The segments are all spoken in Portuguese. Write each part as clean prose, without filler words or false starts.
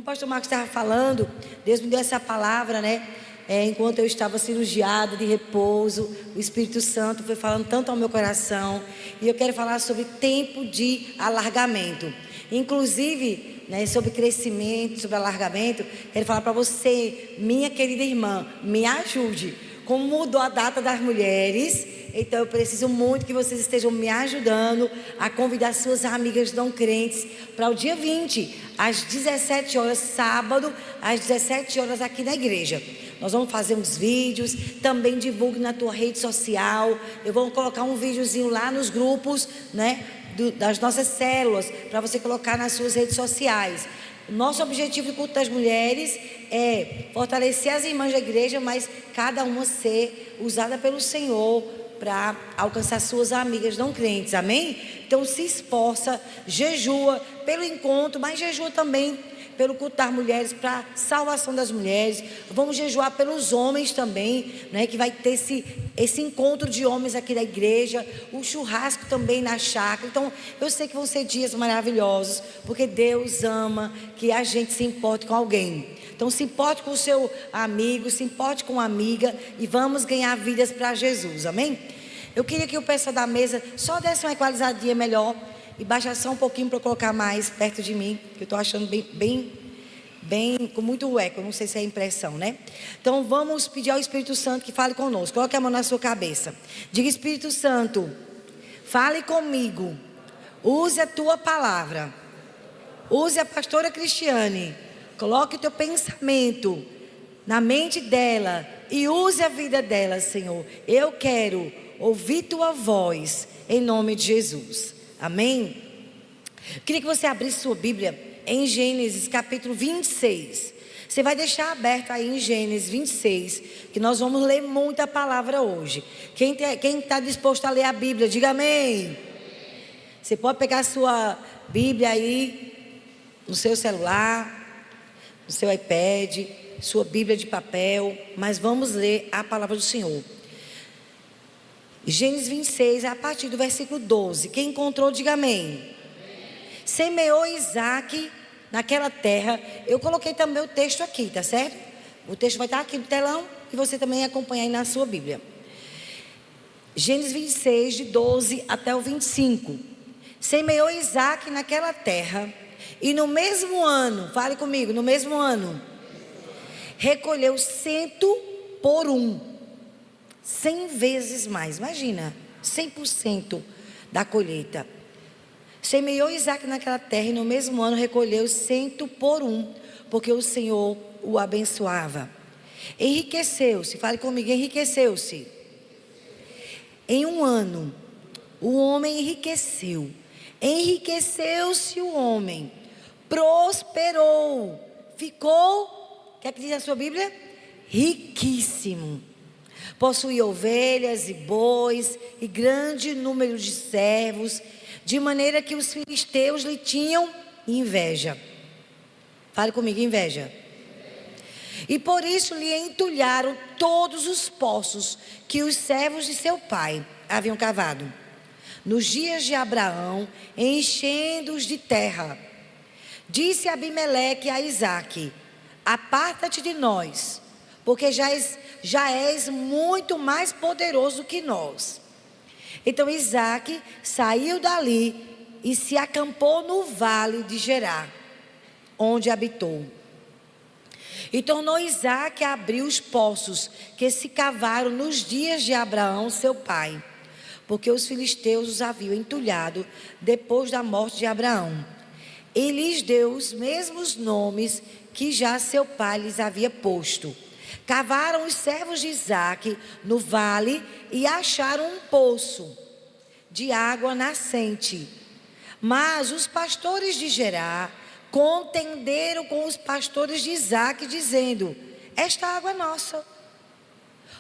Como o pastor Marcos estava falando, Deus me deu essa palavra, né? Enquanto eu estava cirurgiada de repouso, o Espírito Santo foi falando tanto ao meu coração. E eu quero falar sobre tempo de alargamento. Inclusive, né, sobre crescimento, sobre alargamento. Quero falar para você, minha querida irmã, me ajude. Como mudou a data das mulheres, então eu preciso muito que vocês estejam me ajudando a convidar suas amigas não crentes para o dia 20, às 17 horas, sábado, às 17 horas aqui na igreja. Nós vamos fazer uns vídeos, também divulgue na tua rede social. Eu vou colocar um videozinho lá nos grupos, né, das nossas células, para você colocar nas suas redes sociais. Nosso objetivo de culto das mulheres é fortalecer as irmãs da igreja, mas cada uma ser usada pelo Senhor para alcançar suas amigas não crentes, amém? Então se esforça, jejua pelo encontro, mas jejua também pelo culto das mulheres, para salvação das mulheres. Vamos jejuar pelos homens também, né? Que vai ter esse encontro de homens aqui da igreja, o churrasco também na chácara. Então eu sei que vão ser dias maravilhosos, porque Deus ama que a gente se importe com alguém. Então se importe com o seu amigo, se importe com uma amiga, e vamos ganhar vidas para Jesus, amém? Eu queria que o pessoal da mesa só desse uma equalizadinha melhor e baixasse só um pouquinho para eu colocar mais perto de mim, que eu estou achando bem, com muito eco, não sei se é impressão, né? Então vamos pedir ao Espírito Santo que fale conosco. Coloque a mão na sua cabeça. Diga: Espírito Santo, fale comigo, use a tua palavra, use a pastora Cristiane, coloque o teu pensamento na mente dela e use a vida dela, Senhor. Eu quero ouvir tua voz, em nome de Jesus, amém? Queria que você abrisse sua Bíblia em Gênesis capítulo 26. Você vai deixar aberto aí em Gênesis 26, que nós vamos ler muita palavra hoje. Quem está disposto a ler a Bíblia, diga amém. Você pode pegar a sua Bíblia aí no seu celular, no seu iPad, sua Bíblia de papel, mas vamos ler a palavra do Senhor. Gênesis 26, a partir do versículo 12. Quem encontrou, diga amém. Semeou Isaac naquela terra. Eu coloquei também o texto aqui, tá certo? O texto vai estar aqui no telão e você também acompanha aí na sua Bíblia. Gênesis 26, de 12 até o 25. Semeou Isaac naquela terra, e no mesmo ano, fale comigo, no mesmo ano, recolheu 100 por 1. 100 vezes mais, imagina, 100% da colheita. Semeou Isaac naquela terra, e no mesmo ano recolheu 100 por 1, porque o Senhor o abençoava. Enriqueceu-se, fale comigo, enriqueceu-se. Em um ano, o homem enriqueceu. Enriqueceu-se o homem, prosperou, ficou, o que é que diz a sua Bíblia? Riquíssimo. Possuía ovelhas e bois e grande número de servos, de maneira que os filisteus lhe tinham inveja. Fale comigo, inveja. E por isso lhe entulharam todos os poços que os servos de seu pai haviam cavado nos dias de Abraão, enchendo-os de terra. Disse Abimeleque a Isaque: aparta-te de nós, porque já és muito mais poderoso que nós. Então Isaque saiu dali e se acampou no vale de Gerar, onde habitou. E tornou Isaque a abrir os poços que se cavaram nos dias de Abraão, seu pai, porque os filisteus os haviam entulhado depois da morte de Abraão. E lhes deu os mesmos nomes que já seu pai lhes havia posto. Cavaram os servos de Isaque no vale e acharam um poço de água nascente. Mas os pastores de Gerar contenderam com os pastores de Isaque, dizendo: esta água é nossa.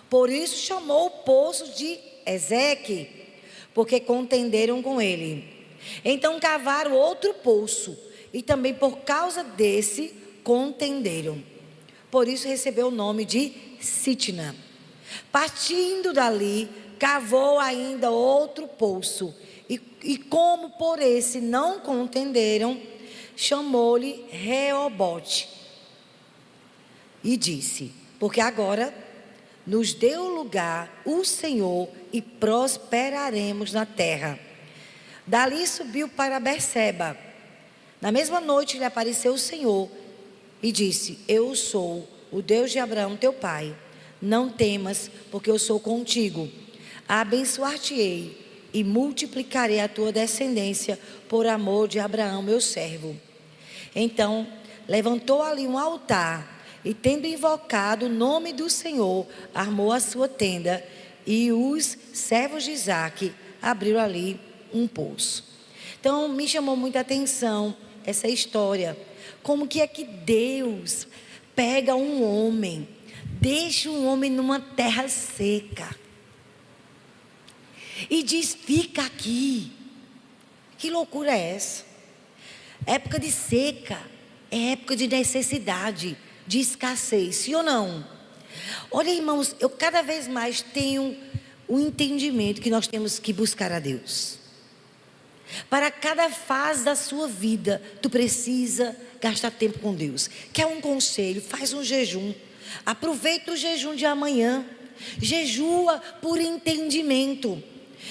Por isso chamou o poço de Ezeque, porque contenderam com ele. Então cavaram outro poço, e também por causa desse contenderam. Por isso recebeu o nome de Sitna. Partindo dali, cavou ainda outro poço, e como por esse não contenderam, chamou-lhe Reobote e disse: porque agora nos deu lugar o Senhor e prosperaremos na terra. Dali subiu para Berseba. Na mesma noite lhe apareceu o Senhor e disse: eu sou o Deus de Abraão teu pai. Não temas, porque eu sou contigo. Abençoar-te-ei e multiplicarei a tua descendência por amor de Abraão meu servo. Então levantou ali um altar e, tendo invocado o nome do Senhor, armou a sua tenda, e os servos de Isaque abriram ali um poço. Então me chamou muita atenção essa história. Como que é que Deus pega um homem, deixa um homem numa terra seca e diz: fica aqui. Que loucura é essa? Época de seca é época de necessidade, de escassez, sim ou não? Olha, irmãos, eu cada vez mais tenho o entendimento que nós temos que buscar a Deus. Para cada fase da sua vida, tu precisa gastar tempo com Deus. Quer um conselho? Faz um jejum. Aproveita o jejum de amanhã. Jejua por entendimento.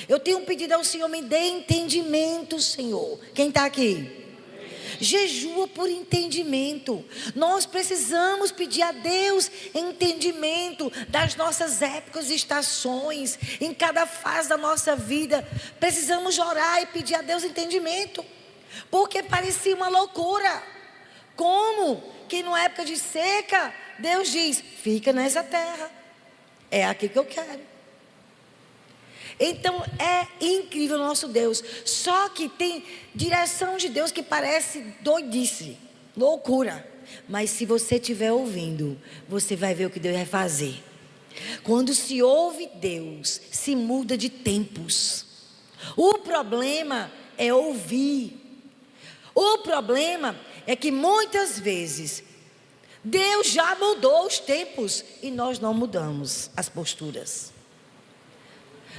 Eu tenho pedido ao Senhor: me dê entendimento, Senhor. Quem está aqui? Jejua por entendimento. Nós precisamos pedir a Deus entendimento das nossas épocas e estações, em cada fase da nossa vida. Precisamos orar e pedir a Deus entendimento, porque parecia uma loucura. Como que numa época de seca Deus diz: fica nessa terra, é aqui que eu quero. Então é incrível o nosso Deus. Só que tem direção de Deus que parece doidice, loucura. Mas se você estiver ouvindo, você vai ver o que Deus vai fazer. Quando se ouve Deus, se muda de tempos. O problema é ouvir. O problema é que muitas vezes Deus já mudou os tempos e nós não mudamos as posturas.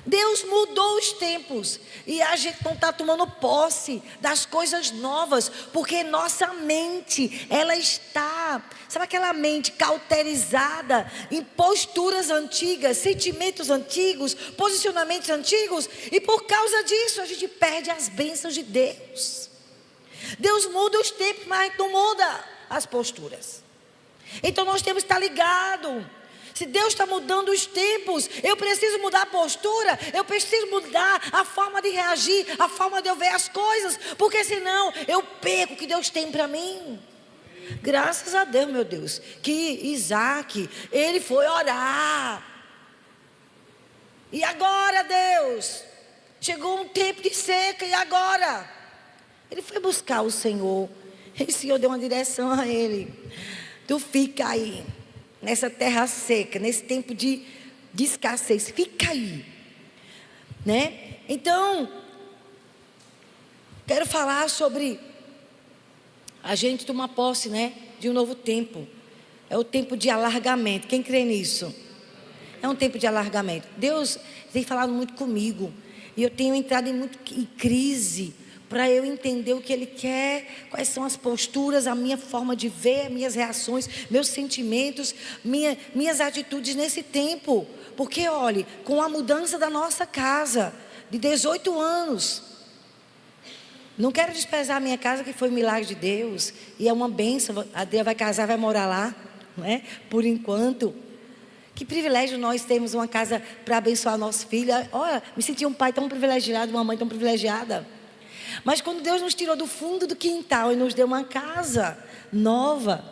Deus mudou os tempos e a gente não está tomando posse das coisas novas, porque nossa mente, ela está, sabe aquela mente cauterizada em posturas antigas, sentimentos antigos, posicionamentos antigos, e por causa disso a gente perde as bênçãos de Deus. Deus muda os tempos, mas não muda as posturas. Então nós temos que estar ligados. Se Deus está mudando os tempos, eu preciso mudar a postura, eu preciso mudar a forma de reagir, a forma de eu ver as coisas, porque senão eu perco o que Deus tem para mim. Graças a Deus, meu Deus, que Isaac, ele foi orar. E agora, Deus, chegou um tempo de seca, e agora? Ele foi buscar o Senhor, e o Senhor deu uma direção a ele: tu fica aí, nessa terra seca, nesse tempo de escassez, fica aí, né? Então, quero falar sobre a gente tomar posse, né, de um novo tempo. É o tempo de alargamento. Quem crê nisso? É um tempo de alargamento. Deus tem falado muito comigo, e eu tenho entrado em crise, para eu entender o que Ele quer, quais são as posturas, a minha forma de ver, minhas reações, meus sentimentos, minhas atitudes nesse tempo. Porque olhe, com a mudança da nossa casa, de 18 anos, não quero desprezar a minha casa, que foi um milagre de Deus, e é uma bênção. A Adriana vai casar, vai morar lá, não é? Por enquanto. Que privilégio nós temos uma casa para abençoar nosso filho. Olha, me senti um pai tão privilegiado, uma mãe tão privilegiada. Mas quando Deus nos tirou do fundo do quintal e nos deu uma casa nova,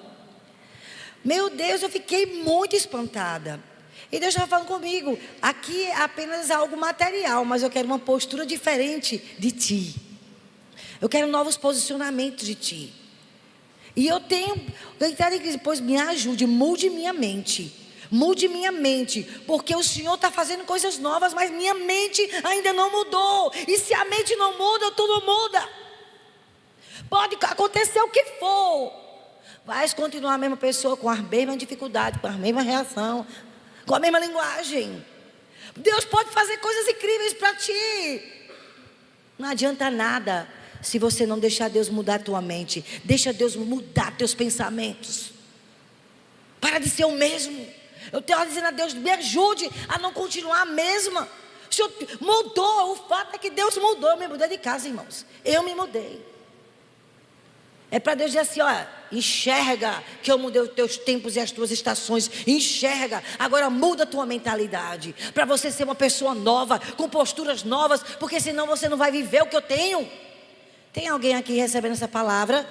meu Deus, eu fiquei muito espantada. E Deus estava falando comigo: aqui é apenas algo material, mas eu quero uma postura diferente de ti. Eu quero novos posicionamentos de ti. E eu tenho entrado em crise. Pois me ajude, mude minha mente. Mude minha mente, porque o Senhor está fazendo coisas novas, mas minha mente ainda não mudou. E se a mente não muda, tudo muda. Pode acontecer o que for, vais continuar a mesma pessoa, com a mesma dificuldade, com a mesma reação, com a mesma linguagem. Deus pode fazer coisas incríveis para ti. Não adianta nada se você não deixar Deus mudar a tua mente. Deixa Deus mudar teus pensamentos. Para de ser o mesmo. Eu tenho dizendo a Deus, me ajude a não continuar a mesma. O Senhor mudou, o fato é que Deus mudou. Eu me mudei de casa, irmãos. Eu me mudei. É para Deus dizer assim, olha, enxerga que eu mudei os teus tempos e as tuas estações. Enxerga, agora muda a tua mentalidade. Para você ser uma pessoa nova, com posturas novas. Porque senão você não vai viver o que eu tenho. Tem alguém aqui recebendo essa palavra?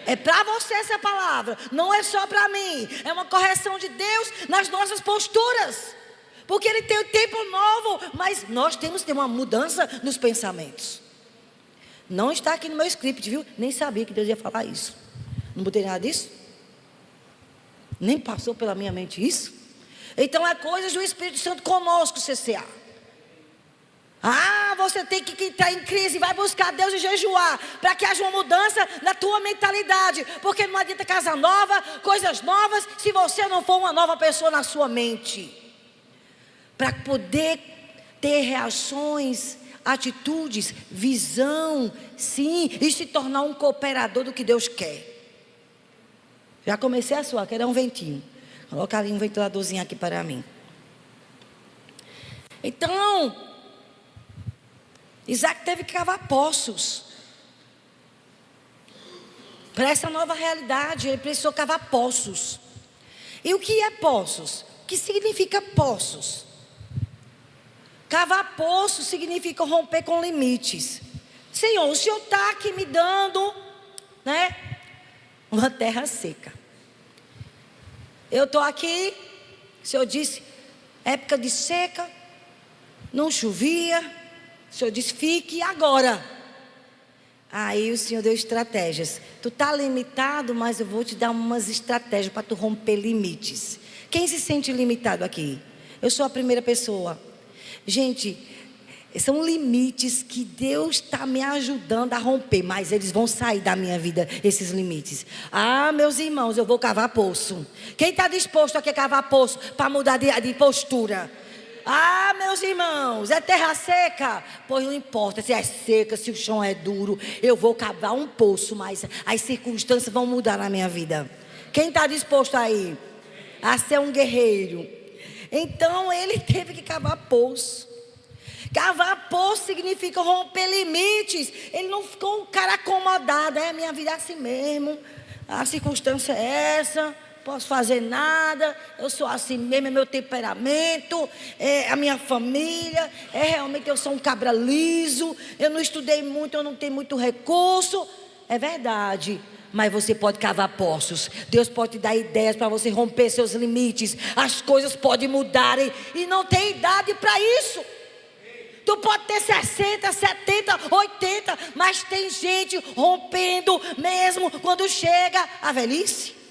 É para você essa palavra. Não é só para mim. É uma correção de Deus nas nossas posturas. Porque Ele tem um tempo novo. Mas nós temos que ter uma mudança nos pensamentos. Não está aqui no meu script, viu? Nem sabia que Deus ia falar isso. Não botei nada disso. Nem passou pela minha mente isso. Então é coisas do Espírito Santo conosco, CCA. Você tem que entrar em crise. Vai buscar Deus e jejuar. Para que haja uma mudança na tua mentalidade. Porque não adianta casa nova, coisas novas, se você não for uma nova pessoa na sua mente. Para poder ter reações, atitudes, visão, sim, e se tornar um cooperador do que Deus quer. Já comecei a suar, quero dar um ventinho. Colocar ali um ventiladorzinho aqui para mim. Então, Isaac teve que cavar poços. Para essa nova realidade, ele precisou cavar poços. E o que é poços? O que significa poços? Cavar poço significa romper com limites. Senhor, o Senhor está aqui me dando, né, uma terra seca. Eu estou aqui, o Senhor disse, época de seca, não chovia. O Senhor disse, fique agora. Aí o Senhor deu estratégias. Tu está limitado, mas eu vou te dar umas estratégias para tu romper limites. Quem se sente limitado aqui? Eu sou a primeira pessoa. Gente, são limites que Deus está me ajudando a romper, mas eles vão sair da minha vida, esses limites. Meus irmãos, eu vou cavar poço. Quem está disposto aqui a cavar poço para mudar de postura? Meus irmãos, é terra seca? Pois não importa se é seca, se o chão é duro. Eu vou cavar um poço, mas as circunstâncias vão mudar na minha vida. Quem está disposto aí a ser um guerreiro? Então ele teve que cavar poço. Cavar poço significa romper limites. Ele não ficou um cara acomodado. Minha vida é assim mesmo. A circunstância é essa. Posso fazer nada. Eu sou assim mesmo. É meu temperamento. É a minha família. Realmente eu sou um cabra liso. Eu não estudei muito. Eu não tenho muito recurso. É verdade. Mas você pode cavar poços. Deus pode te dar ideias para você romper seus limites. As coisas podem mudarem. E não tem idade para isso. Tu pode ter 60, 70, 80. Mas tem gente rompendo mesmo quando chega a velhice.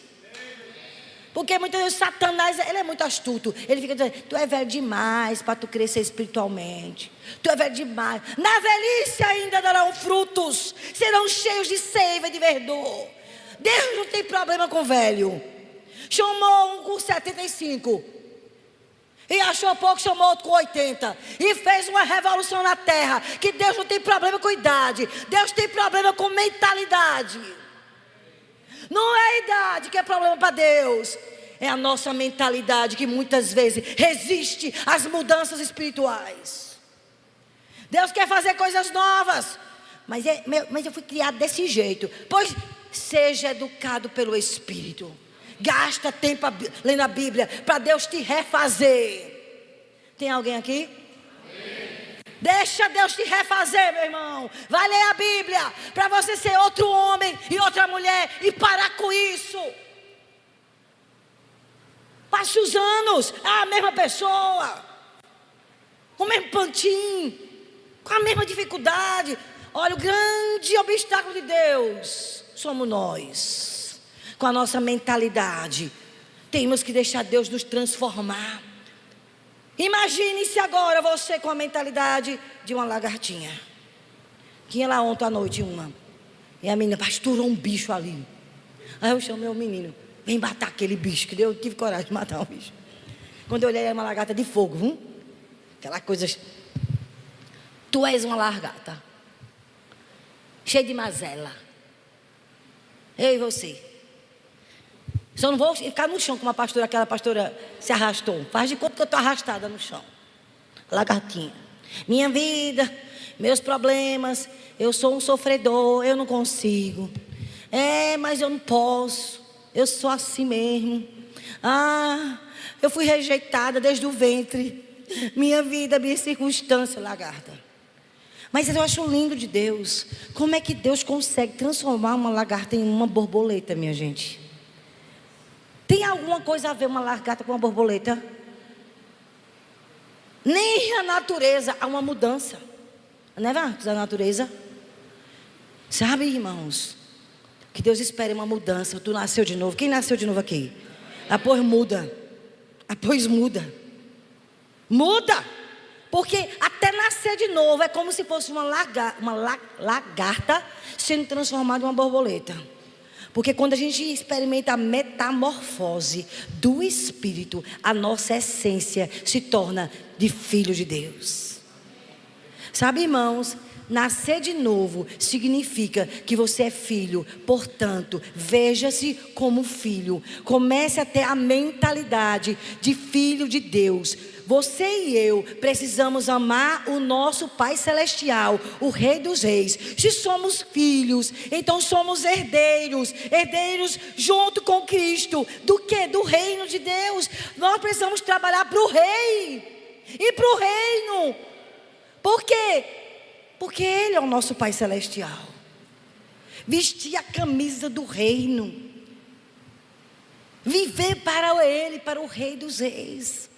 Porque muitas vezes Satanás, ele é muito astuto. Ele fica dizendo, tu é velho demais para tu crescer espiritualmente. Tu é velho demais. Na velhice ainda darão frutos. Serão cheios de seiva e de verdor. Deus não tem problema com velho. Chamou um com 75. E achou pouco, chamou outro com 80. E fez uma revolução na terra. Que Deus não tem problema com idade. Deus tem problema com mentalidade. Não é a idade que é problema para Deus. É a nossa mentalidade que muitas vezes resiste às mudanças espirituais. Deus quer fazer coisas novas. Mas eu fui criado desse jeito. Pois seja educado pelo Espírito. Gasta tempo lendo a Bíblia para Deus te refazer. Tem alguém aqui? Deixa Deus te refazer, meu irmão. Vai ler a Bíblia para você ser outro homem e outra mulher e parar com isso. Passe os anos, a mesma pessoa, com o mesmo pantinho, com a mesma dificuldade. Olha, o grande obstáculo de Deus somos nós. Com a nossa mentalidade, temos que deixar Deus nos transformar. Imagine-se agora você com a mentalidade de uma lagartinha. Tinha lá ontem à noite uma. E a menina, pastorou um bicho ali. Aí eu chamei o menino, vem matar aquele bicho. Que eu tive coragem de matar o bicho. Quando eu olhei, era uma lagarta de fogo, viu? Aquela coisa. Tu és uma lagarta. cheio de mazela. Eu e você. Só não vou ficar no chão como aquela pastora se arrastou. Faz de conta que eu estou arrastada no chão. Lagartinha. Minha vida, meus problemas, eu sou um sofredor, eu não consigo. Mas eu não posso. Eu sou assim mesmo. Eu fui rejeitada desde o ventre. Minha vida, minha circunstância, lagarta. Mas eu acho lindo de Deus. Como é que Deus consegue transformar uma lagarta em uma borboleta, minha gente? Tem alguma coisa a ver uma lagarta com uma borboleta? Nem a natureza há uma mudança. Não é verdade? Da natureza. Sabe, irmãos? Que Deus espera uma mudança. Tu nasceu de novo. Quem nasceu de novo aqui? Pois muda. Pois muda. Muda. Porque até nascer de novo é como se fosse uma lagarta sendo transformada em uma borboleta. Porque quando a gente experimenta a metamorfose do Espírito, a nossa essência se torna de filho de Deus. Sabe, irmãos, nascer de novo significa que você é filho. Portanto, veja-se como filho. Comece a ter a mentalidade de filho de Deus. Você e eu precisamos amar o nosso Pai Celestial, o Rei dos Reis. Se somos filhos, então somos herdeiros. Herdeiros junto com Cristo. Do quê? Do reino de Deus. Nós precisamos trabalhar para o Rei e para o reino. Por quê? Porque Ele é o nosso Pai Celestial. Vestir a camisa do reino. Viver para Ele, para o Rei dos Reis.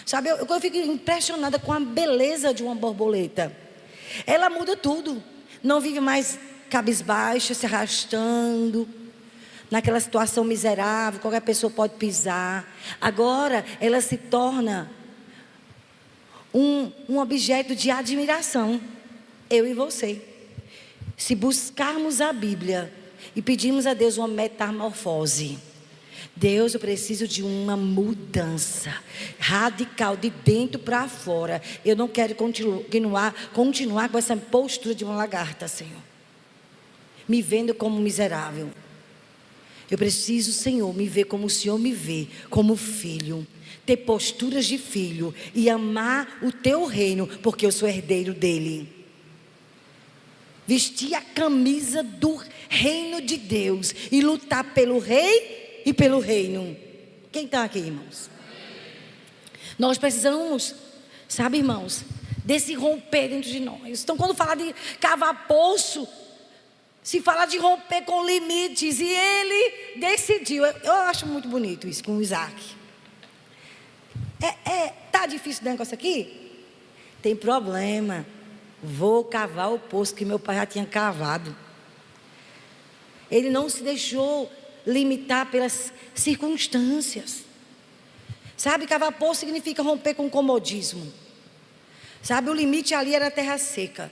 Sabe, eu fico impressionada com a beleza de uma borboleta. Ela muda tudo. Não vive mais cabisbaixa, se arrastando, naquela situação miserável, qualquer pessoa pode pisar. Agora, ela se torna um objeto de admiração. Eu e você. Se buscarmos a Bíblia e pedirmos a Deus uma metamorfose. Deus, eu preciso de uma mudança radical de dentro para fora. Eu não quero continuar com essa postura de uma lagarta, Senhor. Me vendo como miserável. Eu preciso, Senhor, me ver como o Senhor me vê, como filho. Ter posturas de filho e amar o teu reino, porque eu sou herdeiro dele. Vestir a camisa do reino de Deus e lutar pelo rei e pelo reino. Quem está aqui, irmãos? Nós precisamos, sabe, irmãos, desse romper dentro de nós. Então, quando fala de cavar poço, se fala de romper com limites. E ele decidiu. Eu acho muito bonito isso com o Isaac. Tá difícil o negócio aqui? Tem problema. Vou cavar o poço que meu pai já tinha cavado. Ele não se deixou limitar pelas circunstâncias. Sabe, cavar poço significa romper com o comodismo. Sabe, o limite ali era a terra seca.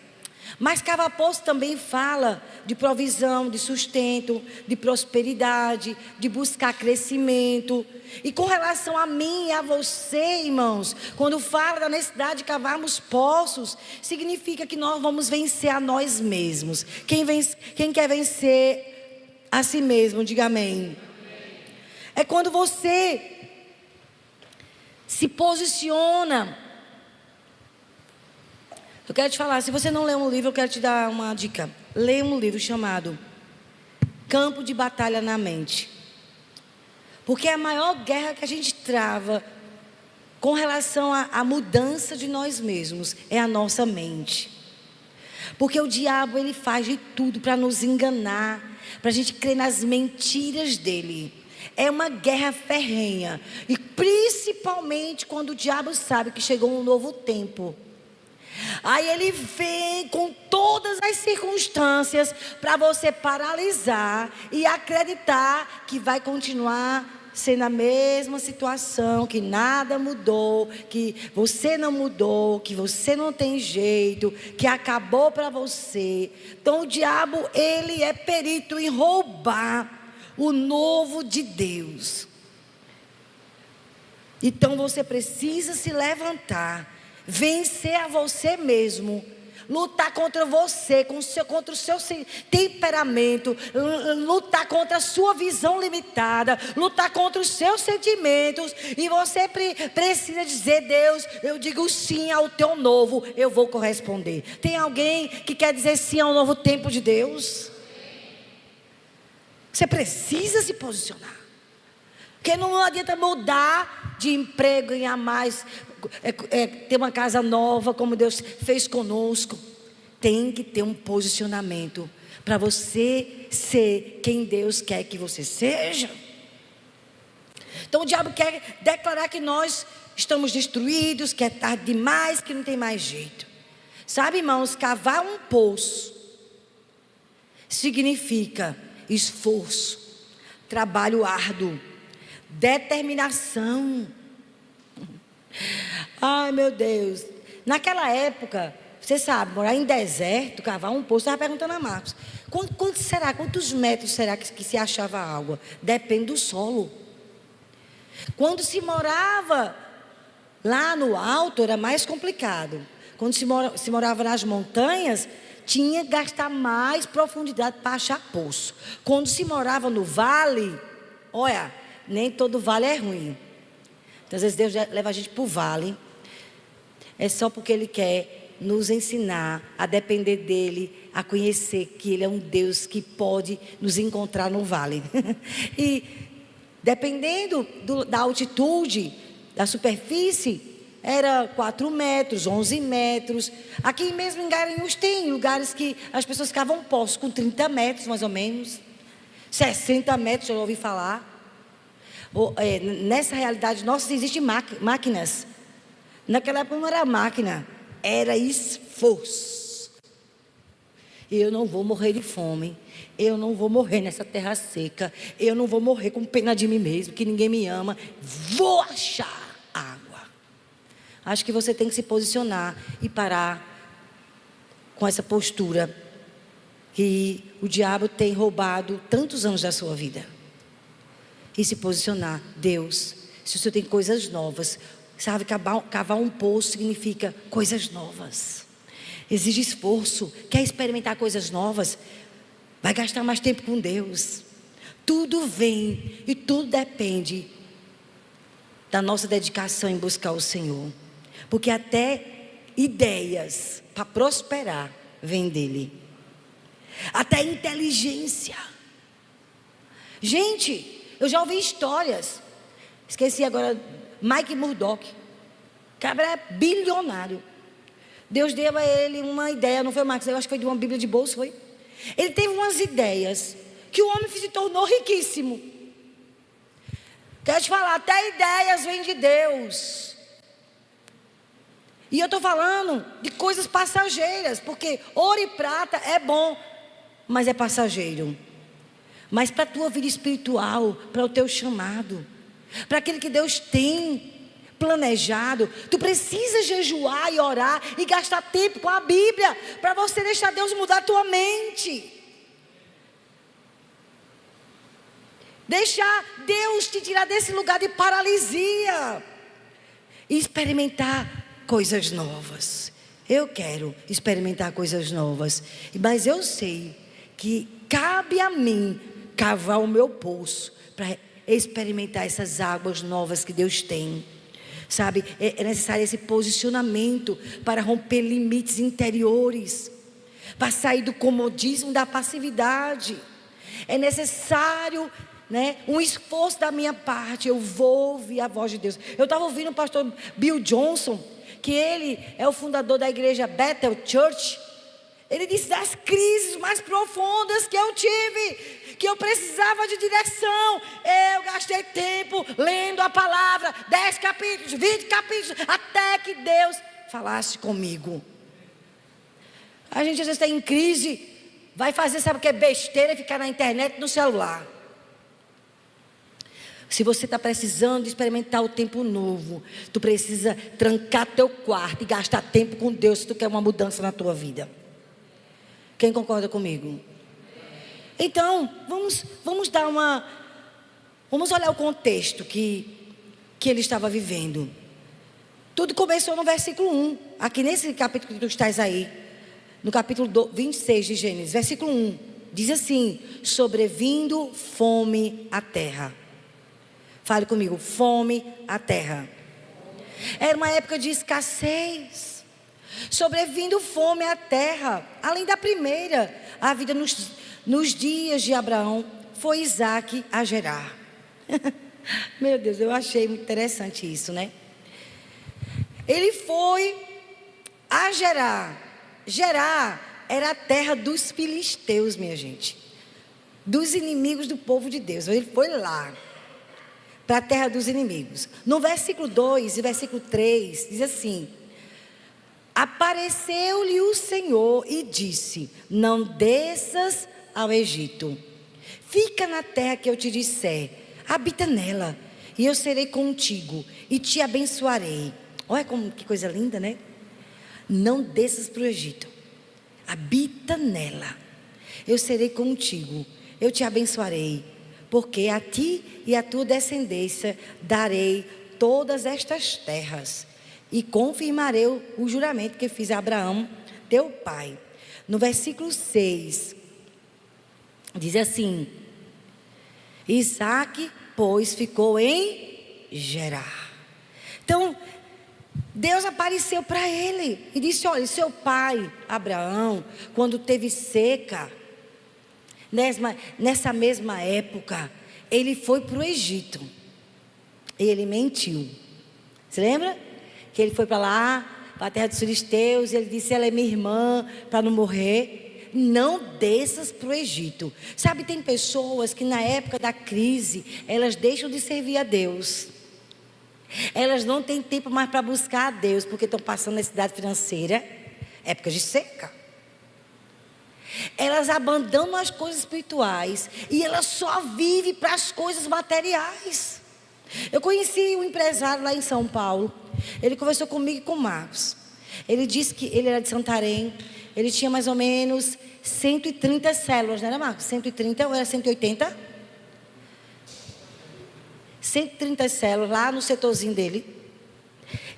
Mas cavar poço também fala de provisão, de sustento, de prosperidade, de buscar crescimento. E com relação a mim e a você, irmãos, quando fala da necessidade de cavarmos poços, significa que nós vamos vencer a nós mesmos. Quem quer vencer a si mesmo, diga amém. É quando você se posiciona. Eu quero te falar, se você não lê um livro, eu quero te dar uma dica. Leia um livro chamado Campo de Batalha na Mente. Porque a maior guerra que a gente trava com relação à mudança de nós mesmos é a nossa mente. Porque o diabo, ele faz de tudo para nos enganar, para a gente crer nas mentiras dele. É uma guerra ferrenha. E principalmente quando o diabo sabe que chegou um novo tempo. Aí ele vem com todas as circunstâncias para você paralisar e acreditar que vai continuar sendo a mesma situação, que nada mudou, que você não mudou, que você não tem jeito, que acabou para você. Então o diabo, ele é perito em roubar o novo de Deus. Então você precisa se levantar, vencer a você mesmo, lutar contra você, contra o seu temperamento, lutar contra a sua visão limitada, lutar contra os seus sentimentos. E você precisa dizer: Deus, eu digo sim ao teu novo, eu vou corresponder. Tem alguém que quer dizer sim ao novo tempo de Deus? Você precisa se posicionar. Porque não adianta mudar de emprego, ganhar mais, ter uma casa nova, como Deus fez conosco. Tem que ter um posicionamento para você ser quem Deus quer que você seja. Então o diabo quer declarar que nós estamos destruídos, que é tarde demais, que não tem mais jeito. Sabe, irmãos, cavar um poço significa esforço, trabalho árduo, determinação. Ai, meu Deus. Naquela época, você sabe, morar em deserto, cavar um poço. Estava perguntando a Marcos: quantos metros será que se achava água? Depende do solo. Quando se morava lá no alto, era mais complicado. Quando se morava nas montanhas, tinha que gastar mais profundidade para achar poço. Quando se morava no vale, olha, nem todo vale é ruim. Então, às vezes Deus leva a gente para o vale. É só porque Ele quer nos ensinar a depender dEle, a conhecer que Ele é um Deus que pode nos encontrar no vale. E dependendo da altitude, da superfície, era 4 metros, 11 metros. Aqui mesmo em Garanhuns tem lugares que as pessoas cavam poços com 30 metros mais ou menos, 60 metros, eu ouvi falar. Nessa realidade nossa existem máquinas. Naquela época não era máquina, era esforço. Eu não vou morrer de fome, eu não vou morrer nessa terra seca, eu não vou morrer com pena de mim mesmo, que ninguém me ama. Vou achar água. Acho que você tem que se posicionar e parar com essa postura que o diabo tem roubado tantos anos da sua vida. E se posicionar: Deus, se o Senhor tem coisas novas, sabe, cavar um poço significa coisas novas. Exige esforço. Quer experimentar coisas novas? Vai gastar mais tempo com Deus. Tudo vem e tudo depende da nossa dedicação em buscar o Senhor. Porque até ideias para prosperar vem dEle. Até inteligência. Gente, eu já ouvi histórias. Esqueci agora. Mike Murdock. O cara é bilionário. Deus deu a ele uma ideia. Não foi, Marcos? Eu acho que foi de uma Bíblia de bolso, foi? Ele teve umas ideias que o homem se tornou riquíssimo. Quero te falar, até ideias vêm de Deus. E eu estou falando de coisas passageiras. Porque ouro e prata é bom, mas é passageiro. Mas para a tua vida espiritual, para o teu chamado, para aquele que Deus tem planejado, tu precisa jejuar e orar e gastar tempo com a Bíblia, para você deixar Deus mudar a tua mente. Deixar Deus te tirar desse lugar de paralisia e experimentar coisas novas. Eu quero experimentar coisas novas, mas eu sei que cabe a mim cavar o meu poço para experimentar essas águas novas que Deus tem. Sabe, é necessário esse posicionamento para romper limites interiores, para sair do comodismo, da passividade. É necessário, um esforço da minha parte. Eu vou ouvir a voz de Deus. Eu estava ouvindo o pastor Bill Johnson, que ele é o fundador da igreja Bethel Church. Ele disse: das crises mais profundas que eu tive, que eu precisava de direção, eu gastei tempo lendo a palavra, 10 capítulos, 20 capítulos, até que Deus falasse comigo. A gente às vezes está em crise, vai fazer, sabe o que é besteira? Ficar na internet, no celular. Se você está precisando experimentar o tempo novo, tu precisa trancar teu quarto e gastar tempo com Deus, se tu quer uma mudança na tua vida. Quem concorda comigo? Então, vamos olhar o contexto que ele estava vivendo. Tudo começou no versículo 1, aqui nesse capítulo que tu estás aí. no capítulo 26 de Gênesis, versículo 1, diz assim: sobrevindo fome à terra. Fale comigo, fome à terra. Era uma época de escassez. Sobrevindo fome à terra. Além da primeira, a vida nos dias de Abraão foi Isaac a gerar. Meu Deus, eu achei muito interessante isso, né? Ele foi a Gerar. Gerar era a terra dos filisteus, minha gente. Dos inimigos do povo de Deus. Ele foi lá, para a terra dos inimigos. No versículo 2 e versículo 3, diz assim: apareceu-lhe o Senhor e disse: não desças ao Egito. Fica na terra que eu te disser, habita nela, e eu serei contigo, e te abençoarei. Olha como, que coisa linda, né? Não desças para o Egito, habita nela, eu serei contigo, eu te abençoarei, porque a ti e a tua descendência darei todas estas terras, e confirmarei o juramento que fiz a Abraão, teu pai. No versículo 6, diz assim: Isaac, pois, ficou em Gerar. Então, Deus apareceu para ele e disse: olha, seu pai, Abraão, quando teve seca, nessa mesma época, ele foi para o Egito. E ele mentiu. Você lembra? Que ele foi para lá, para a terra dos filisteus, e ele disse: ela é minha irmã, para não morrer. Não desças para o Egito. Sabe, tem pessoas que na época da crise, elas deixam de servir a Deus. Elas não têm tempo mais para buscar a Deus, porque estão passando necessidade financeira, época de seca. Elas abandonam as coisas espirituais e elas só vivem para as coisas materiais. Eu conheci um empresário lá em São Paulo. Ele conversou comigo e com o Marcos. Ele disse que ele era de Santarém. Ele tinha mais ou menos 130 células, não era, Marcos? 130 ou era 180? 130 células lá no setorzinho dele.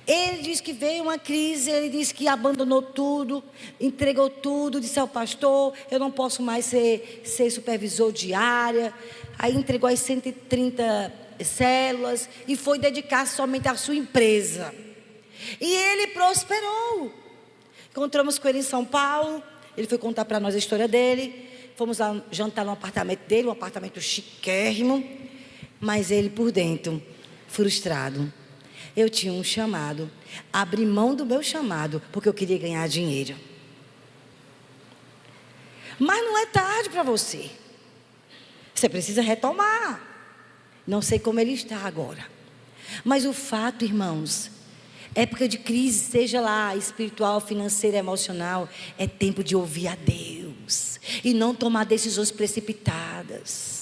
Ele disse que veio uma crise, ele disse que abandonou tudo, entregou tudo, disse ao pastor: eu não posso mais ser supervisor de área. Aí entregou as 130 células e foi dedicar somente à sua empresa. E ele prosperou. Encontramos com ele em São Paulo, ele foi contar para nós a história dele. Fomos lá jantar no apartamento dele, um apartamento chiquérrimo. Mas ele por dentro, frustrado. Eu tinha um chamado, abri mão do meu chamado, porque eu queria ganhar dinheiro. Mas não é tarde para você. Você precisa retomar. Não sei como ele está agora. Mas o fato, irmãos, época de crise, seja lá espiritual, financeira, emocional, é tempo de ouvir a Deus e não tomar decisões precipitadas.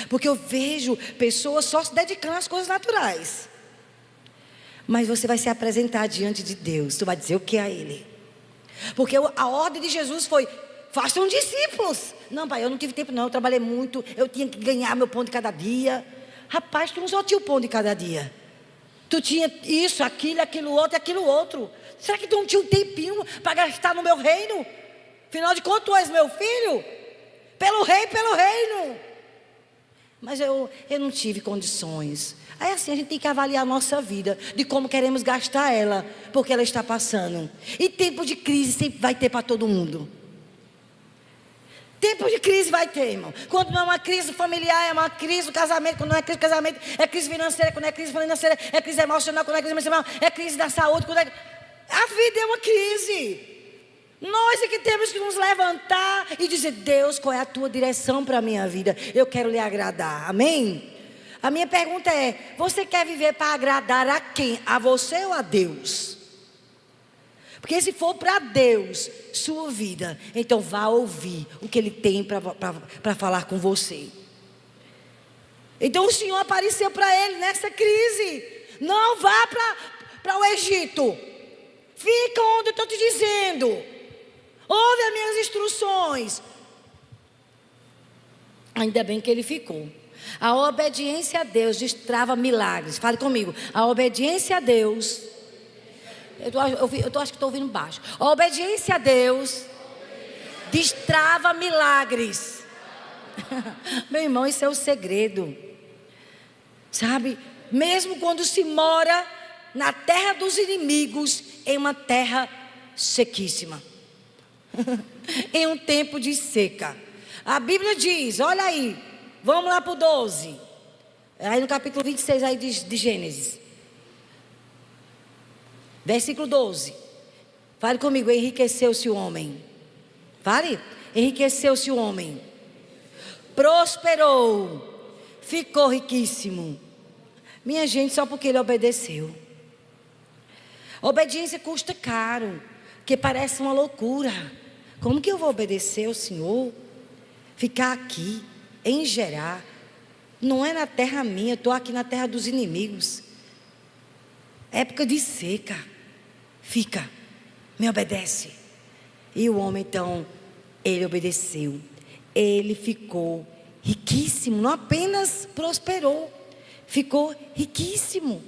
Porque eu vejo pessoas só se dedicando às coisas naturais. Mas você vai se apresentar diante de Deus. Tu vai dizer o que a Ele? Porque a ordem de Jesus foi: façam discípulos. Não, pai, eu não tive tempo não, eu trabalhei muito, eu tinha que ganhar meu pão de cada dia. Rapaz, tu não só tinha o pão de cada dia. Tu tinha isso, aquilo outro e aquilo outro. Será que tu não tinha um tempinho para gastar no meu reino? Afinal de contas, tu és meu filho. Pelo reino. Mas eu não tive condições. Aí assim, a gente tem que avaliar a nossa vida, de como queremos gastar ela, porque ela está passando. E tempo de crise sempre vai ter para todo mundo. Tempo de crise vai ter, irmão. Quando não é uma crise familiar, é uma crise do casamento. Quando não é crise do casamento, é crise financeira. Quando é crise financeira, é crise emocional. Quando é crise emocional, é crise da saúde. A vida é uma crise. Nós é que temos que nos levantar e dizer: Deus, qual é a tua direção para a minha vida? Eu quero lhe agradar, amém? A minha pergunta é: você quer viver para agradar a quem? A você ou a Deus? Porque se for para Deus, sua vida, então vá ouvir o que Ele tem para falar com você. Então o Senhor apareceu para ele nessa crise: não vá para o Egito, fica onde eu estou te dizendo. Ouve as minhas instruções. Ainda bem que ele ficou. A obediência a Deus destrava milagres. Fale comigo. A obediência a Deus. Eu acho que estou ouvindo baixo. A obediência a Deus destrava milagres. Meu irmão, isso é o segredo. Sabe? Mesmo quando se mora na terra dos inimigos, em uma terra sequíssima. Em um tempo de seca. A Bíblia diz, olha aí, vamos lá para o 12. Aí no capítulo 26 aí de Gênesis. Versículo 12. Fale comigo, enriqueceu-se o homem. Fale, enriqueceu-se o homem. Prosperou, ficou riquíssimo. Minha gente, só porque ele obedeceu. Obediência custa caro, que parece uma loucura. Como que eu vou obedecer ao Senhor? Ficar aqui, em Gerar. Não é na terra minha, eu estou aqui na terra dos inimigos. Época de seca. Fica, me obedece. E o homem então, ele obedeceu. Ele ficou riquíssimo, não apenas prosperou, ficou riquíssimo.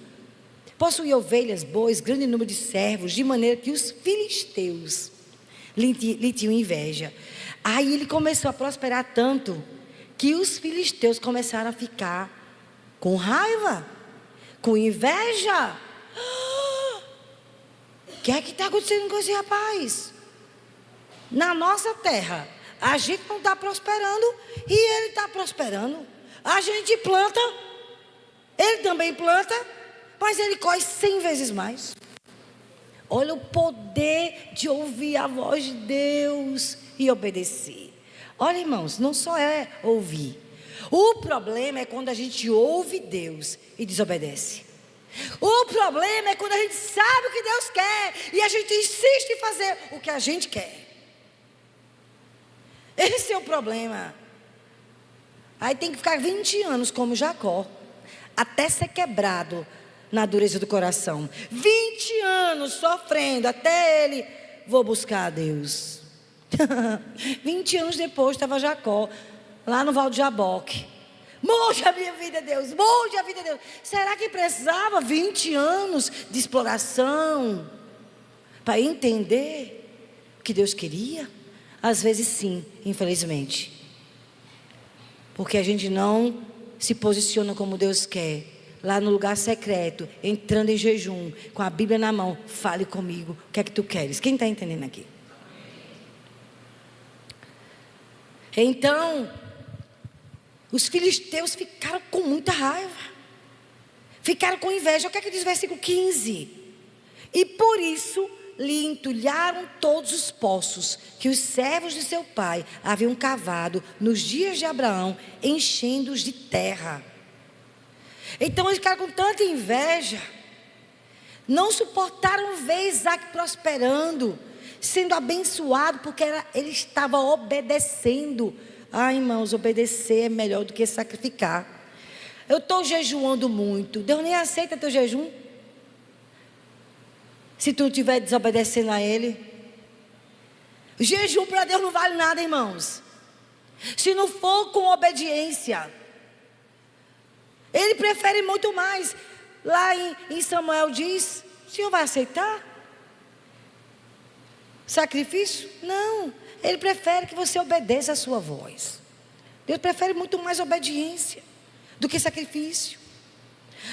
Possuía ovelhas, bois, grande número de servos, de maneira que os filisteus lhe tinham inveja. Aí ele começou a prosperar tanto, que os filisteus começaram a ficar com raiva, com inveja. O que é que está acontecendo com esse rapaz? Na nossa terra, a gente não está prosperando e ele está prosperando. A gente planta, ele também planta, mas ele colhe 100 vezes mais. Olha o poder de ouvir a voz de Deus e obedecer. Olha, irmãos, não só é ouvir. O problema é quando a gente ouve Deus e desobedece. O problema é quando a gente sabe o que Deus quer e a gente insiste em fazer o que a gente quer. Esse é o problema. Aí tem que ficar 20 anos como Jacó, até ser quebrado na dureza do coração. 20 anos sofrendo, até ele, vou buscar a Deus. 20 anos depois estava Jacó, lá no Val de Jaboque. Mude a minha vida, Deus, mude a vida, Deus. Será que precisava 20 anos de exploração para entender o que Deus queria? Às vezes sim, infelizmente. Porque a gente não se posiciona como Deus quer. Lá no lugar secreto, entrando em jejum, com a Bíblia na mão, fale comigo, o que é que tu queres? Quem está entendendo aqui? Então, os filisteus ficaram com muita raiva, ficaram com inveja. O que é que diz o versículo 15? E por isso lhe entulharam todos os poços que os servos de seu pai haviam cavado nos dias de Abraão, enchendo-os de terra. Então eles ficaram com tanta inveja, não suportaram ver Isaac prosperando, sendo abençoado, porque ele estava obedecendo. Ah, irmãos, obedecer é melhor do que sacrificar. Eu estou jejuando muito, Deus nem aceita teu jejum se tu estiver desobedecendo a Ele. Jejum para Deus não vale nada, irmãos, se não for com obediência. Ele prefere muito mais. Lá em Samuel diz: o Senhor vai aceitar sacrifício? Não. Ele prefere que você obedeça a sua voz. Deus prefere muito mais obediência do que sacrifício.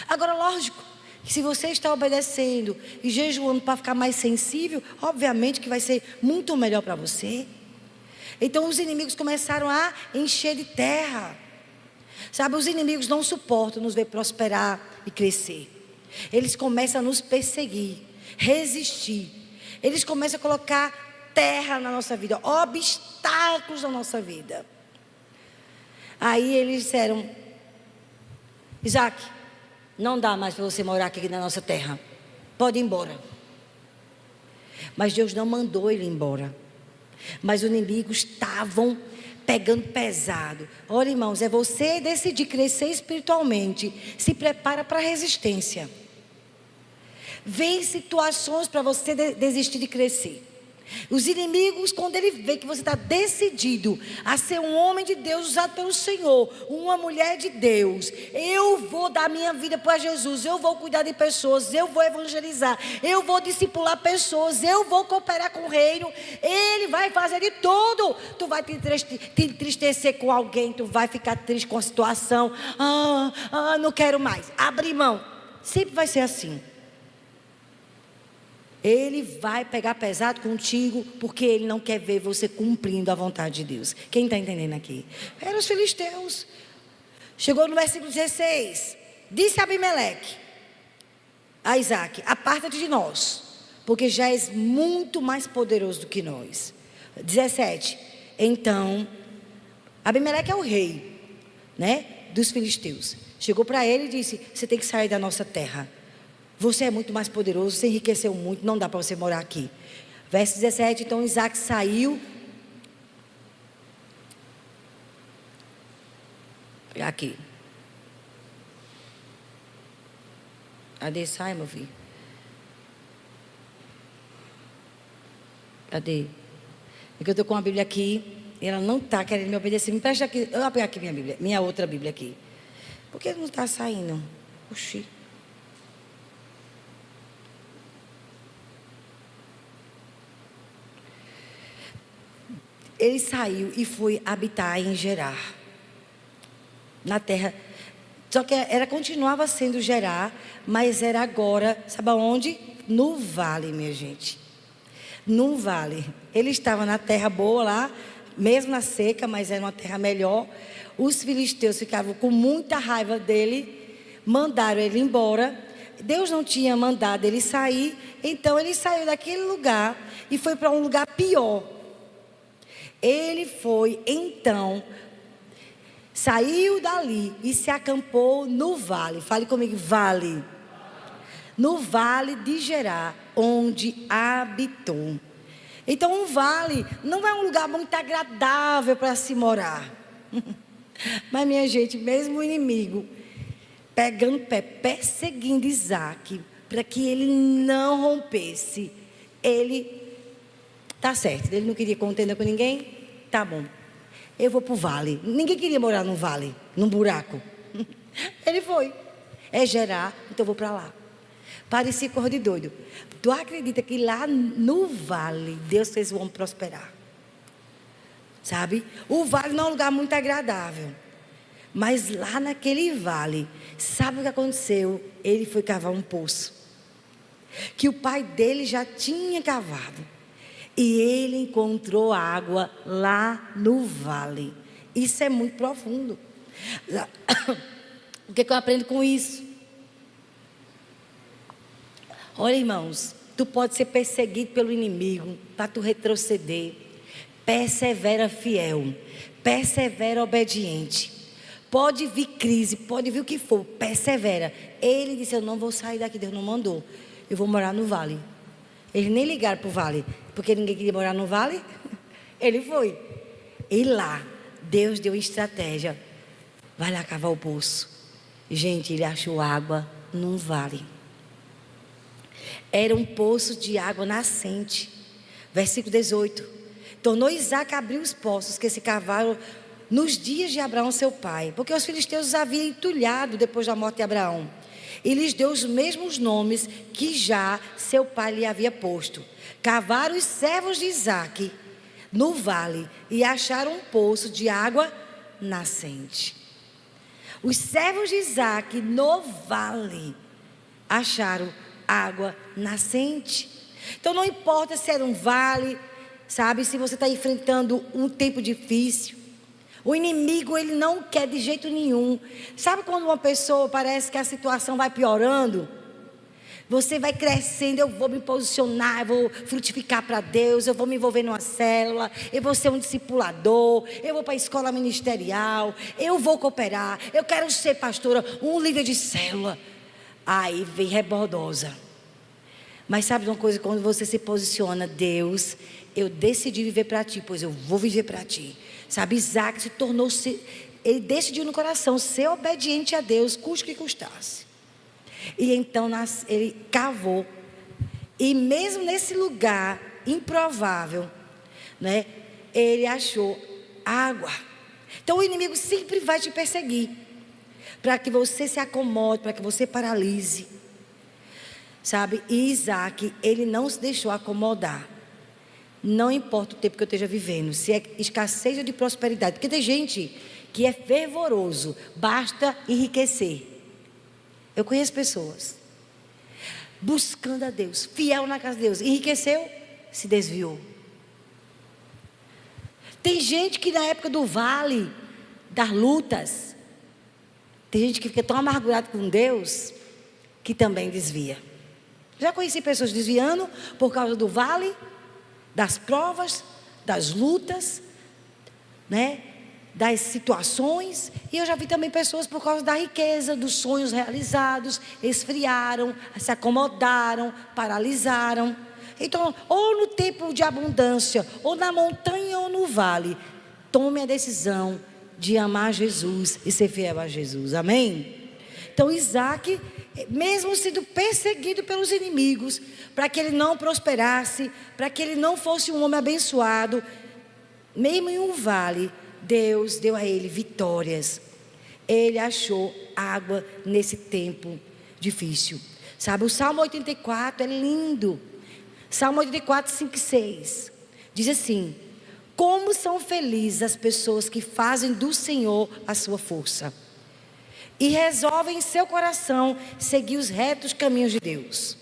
Agora, lógico, que se você está obedecendo e jejuando para ficar mais sensível, obviamente que vai ser muito melhor para você. Então os inimigos começaram a encher de terra. Sabe, os inimigos não suportam nos ver prosperar e crescer. Eles começam a nos perseguir, resistir. Eles começam a colocar terra na nossa vida, obstáculos na nossa vida. Aí eles disseram: Isaac, não dá mais para você morar aqui na nossa terra, pode ir embora. Mas Deus não mandou ele embora. Mas os inimigos estavam pegando pesado. Olha, irmãos, é você decidir crescer espiritualmente. Se prepara para a resistência. Vem situações para você desistir de crescer. Os inimigos, quando ele vê que você está decidido a ser um homem de Deus, usado pelo Senhor, uma mulher de Deus, eu vou dar minha vida para Jesus, eu vou cuidar de pessoas, eu vou evangelizar, eu vou discipular pessoas, eu vou cooperar com o reino, ele vai fazer de tudo. Tu vai te entristecer com alguém, tu vai ficar triste com a situação, não quero mais, abre mão, sempre vai ser assim. Ele vai pegar pesado contigo, porque ele não quer ver você cumprindo a vontade de Deus. Quem está entendendo aqui? Eram os filisteus. Chegou no versículo 16. Disse Abimeleque a Isaac: aparta-te de nós, porque já és muito mais poderoso do que nós. 17. Então, Abimeleque é o rei, né, dos filisteus. Chegou para ele e disse: você tem que sair da nossa terra. Você é muito mais poderoso, você enriqueceu muito, não dá para você morar aqui. Verso 17, então Isaac saiu. Aqui. Cadê? Sai, meu filho. Cadê? É que eu estou com a Bíblia aqui, e ela não está querendo me obedecer. Me presta aqui, eu vou pegar aqui minha Bíblia, minha outra Bíblia aqui. Por que não está saindo? Oxi. Ele saiu e foi habitar em Gerar, na terra. Só que continuava sendo Gerar, mas era agora, sabe aonde? No vale, minha gente. No vale. Ele estava na terra boa lá, mesmo na seca, mas era uma terra melhor. Os filisteus ficavam com muita raiva dele, mandaram ele embora. Deus não tinha mandado ele sair, então ele saiu daquele lugar e foi para um lugar pior. Ele foi, então, saiu dali e se acampou no vale. Fale comigo, vale. No vale de Gerar, onde habitou. Então, um vale não é um lugar muito agradável para se morar. Mas, minha gente, mesmo o inimigo pegando pé, perseguindo Isaac, para que ele não rompesse, ele... Tá certo, ele não queria contenda com ninguém? Tá bom, eu vou para o vale. Ninguém queria morar num vale, num buraco. Ele foi. É Gerar, então eu vou para lá. Parecia cor de doido. Tu acredita que lá no vale, Deus fez o homem prosperar? Sabe? O vale não é um lugar muito agradável. Mas lá naquele vale, sabe o que aconteceu? Ele foi cavar um poço, que o pai dele já tinha cavado. E ele encontrou água lá no vale. Isso é muito profundo. O que eu aprendo com isso? Olha, irmãos, tu pode ser perseguido pelo inimigo para tu retroceder. Persevera fiel. Persevera obediente. Pode vir crise, pode vir o que for, persevera. Ele disse: eu não vou sair daqui, Deus não mandou. Eu vou morar no vale. Eles nem ligaram para o vale, porque ninguém queria morar no vale. Ele foi. E lá, Deus deu estratégia. Vai lá cavar o poço. Gente, ele achou água num vale. Era um poço de água nascente. Versículo 18. Tornou Isaac a abrir os poços que se cavaram nos dias de Abraão, seu pai, porque os filisteus os haviam entulhado depois da morte de Abraão. E lhes deu os mesmos nomes que já seu pai lhe havia posto. Cavaram os servos de Isaac no vale e acharam um poço de água nascente. Os servos de Isaac no vale acharam água nascente. Então não importa se era um vale, sabe, se você está enfrentando um tempo difícil. O inimigo, ele não quer de jeito nenhum. Sabe quando uma pessoa parece que a situação vai piorando? Você vai crescendo, eu vou me posicionar, eu vou frutificar para Deus, eu vou me envolver numa célula, eu vou ser um discipulador, eu vou para a escola ministerial, eu vou cooperar, eu quero ser pastora, um líder de célula. Aí vem rebordosa. Mas sabe de uma coisa, quando você se posiciona, Deus, eu decidi viver para ti, pois eu vou viver para ti. Sabe, Isaac se tornou, ele decidiu no coração ser obediente a Deus, custe o que custasse. E então ele cavou. E mesmo nesse lugar, improvável, né, ele achou água. Então o inimigo sempre vai te perseguir, para que você se acomode, para que você paralise, sabe? E Isaac, ele não se deixou acomodar. Não importa o tempo que eu esteja vivendo, se é escassez ou de prosperidade, porque tem gente que é fervoroso, basta enriquecer. Eu conheço pessoas buscando a Deus, fiel na casa de Deus, enriqueceu, se desviou. Tem gente que na época do vale, das lutas, tem gente que fica tão amargurado com Deus, que também desvia. Já conheci pessoas desviando por causa do vale, das provas, das lutas, né, das situações. E eu já vi também pessoas por causa da riqueza, dos sonhos realizados, esfriaram, se acomodaram, paralisaram. Então, ou no tempo de abundância, ou na montanha ou no vale, tome a decisão de amar Jesus e ser fiel a Jesus, amém? Então Isaac, mesmo sendo perseguido pelos inimigos, para que ele não prosperasse, para que ele não fosse um homem abençoado, mesmo em um vale, Deus deu a ele vitórias. Ele achou água nesse tempo difícil, sabe? O Salmo 84 é lindo. Salmo 84, 5 e 6 diz assim: como são felizes as pessoas que fazem do Senhor a sua força e resolvem em seu coração seguir os retos caminhos de Deus.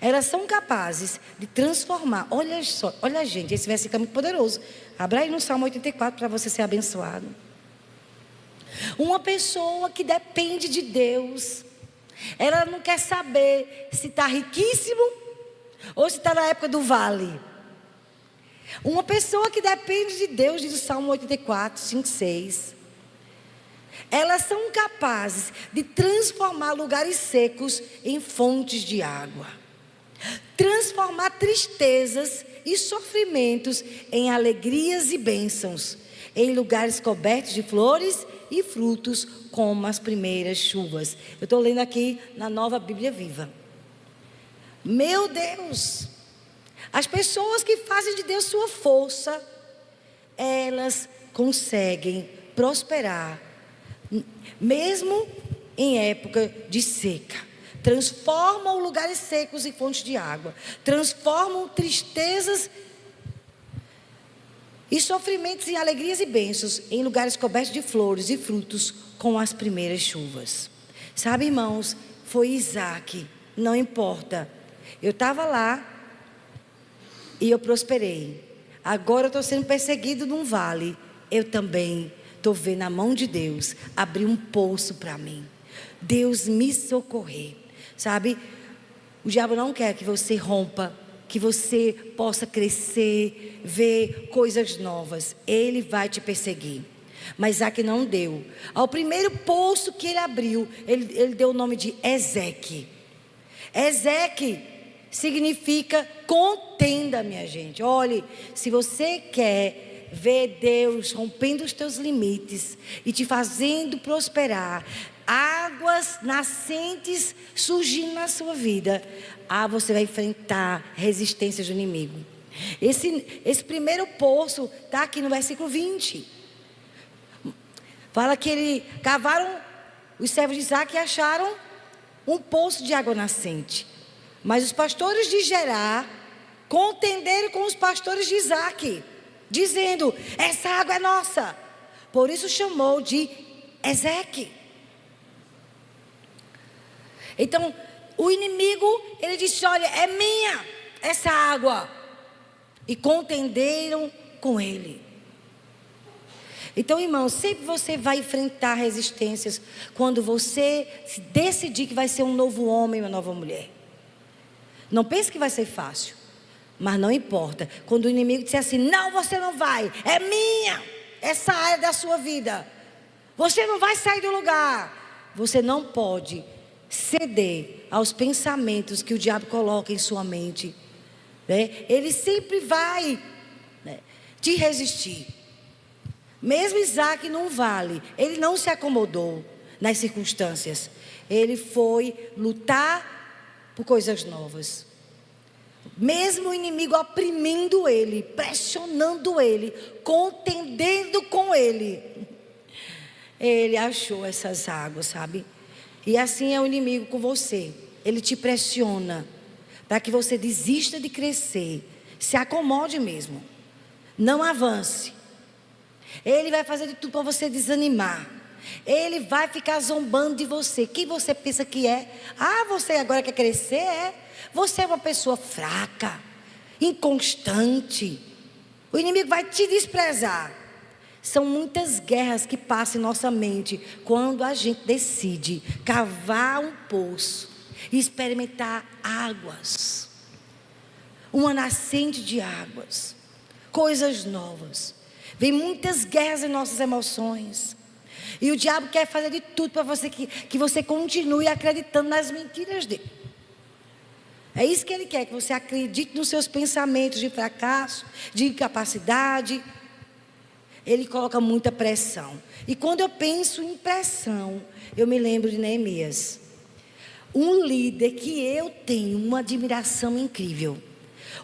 Elas são capazes de transformar. Olha só, olha gente, esse versículo é muito poderoso. Abra aí no Salmo 84 para você ser abençoado. Uma pessoa que depende de Deus, ela não quer saber se está riquíssimo ou se está na época do vale. Uma pessoa que depende de Deus, diz o Salmo 84, 5, 6. Elas são capazes de transformar lugares secos em fontes de água. Transformar tristezas e sofrimentos em alegrias e bênçãos. Em lugares cobertos de flores e frutos como as primeiras chuvas. Eu estou lendo aqui na Nova Bíblia Viva. Meu Deus, as pessoas que fazem de Deus sua força, elas conseguem prosperar, mesmo em época de seca. Transformam lugares secos em fontes de água, transformam tristezas e sofrimentos em alegrias e bênçãos, em lugares cobertos de flores e frutos com as primeiras chuvas. Sabe, irmãos, foi Isaac, não importa. Eu estava lá e eu prosperei. Agora eu estou sendo perseguido num vale. Eu também estou vendo a mão de Deus abrir um poço para mim. Deus me socorrer. Sabe, o diabo não quer que você rompa, que você possa crescer, ver coisas novas. Ele vai te perseguir. Mas Isaac não deu. Ao primeiro poço que ele abriu, ele deu o nome de Ezeque. Ezeque significa contenda, minha gente. Olhe, se você quer ver Deus rompendo os teus limites e te fazendo prosperar, águas nascentes surgindo na sua vida, você vai enfrentar resistências do inimigo. Esse primeiro poço está aqui no versículo 20. Fala que cavaram os servos de Isaac e acharam um poço de água nascente. Mas os pastores de Gerar contenderam com os pastores de Isaac, dizendo: essa água é nossa. Por isso chamou de Ezeque. Então, o inimigo, ele disse: olha, é minha essa água. E contenderam com ele. Então, irmão, sempre você vai enfrentar resistências quando você se decidir que vai ser um novo homem, uma nova mulher. Não pense que vai ser fácil, mas não importa. Quando o inimigo disser assim: não, você não vai, é minha essa área da sua vida, você não vai sair do lugar. Você não pode ceder aos pensamentos que o diabo coloca em sua mente, né? Ele sempre vai, né, te resistir. Mesmo Isaac num vale, ele não se acomodou nas circunstâncias. Ele foi lutar por coisas novas. Mesmo o inimigo oprimindo ele, pressionando ele, contendendo com ele, ele achou essas águas, sabe? E assim é o inimigo com você. Ele te pressiona para que você desista de crescer, se acomode mesmo, não avance. Ele vai fazer de tudo para você desanimar. Ele vai ficar zombando de você. Quem você pensa que é? Ah, você agora quer crescer? É. Você é uma pessoa fraca, inconstante. O inimigo vai te desprezar. São muitas guerras que passam em nossa mente quando a gente decide cavar um poço e experimentar águas. Uma nascente de águas, coisas novas. Vem muitas guerras em nossas emoções. E o diabo quer fazer de tudo para você que você continue acreditando nas mentiras dele. É isso que ele quer, que você acredite nos seus pensamentos de fracasso, de incapacidade. Ele coloca muita pressão. E quando eu penso em pressão, eu me lembro de Neemias. Um líder que eu tenho uma admiração incrível.